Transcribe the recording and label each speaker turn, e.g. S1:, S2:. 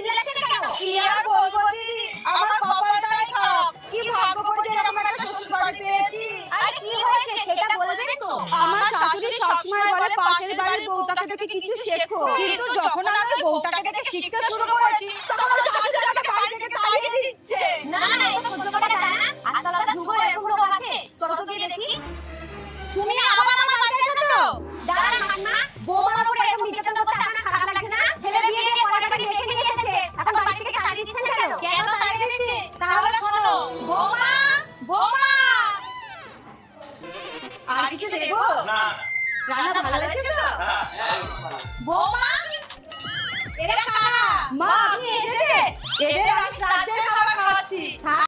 S1: চিল্লাচ্ছেন কেন?
S2: কি আর বলবো দিদি, আমার কপালটাই খারাপ। কি ভাগ্য করে যে এরকম একটা শ্বশুর বাড়ি পেয়েছি।
S1: আর কি হয়েছে সেটা বলবেন তো?
S2: আমার শাশুড়ি সবসময় বলে পাশের বাড়ির বউটাকে দেখে কিছু শেখো, কিন্তু যখন আমি বউটাকে দেখে শিখতে শুরু করেছি তখন আমার শাশুড়ি আমাকে বাড়ি থেকে তাড়িয়ে দিচ্ছে।
S1: না না, এটা সহ্য করা যায় না। আজকালকার যুগে এরকম লোক আছে। চলো তো গিয়ে দেখি।
S2: তুমি আবার আমার বাড়িতে এসেছো?
S1: দাঁড়ান মাসিমা, বৌমার উপরে এরকম নির্যাতন করতে আপনার খারাপ লাগছে না? ছেলে বিয়ে দিয়ে পড়াটা দেখে নিয়ে এসেছে, এখন বাড়ি থেকে তাড়িয়ে দিচ্ছেন কেন?
S2: কেন তাড়িয়ে দিচ্ছি? তাহলে শোনো, বৌমা, বৌমা, আর কিছু দেবো?
S3: না
S2: রান্না ভালো হয়েছে তো? বৌমা, এরা কারা? মা, আপনি এসেছে? এদের আমি শ্রাদ্ধের খাবার খাওয়াচ্ছি।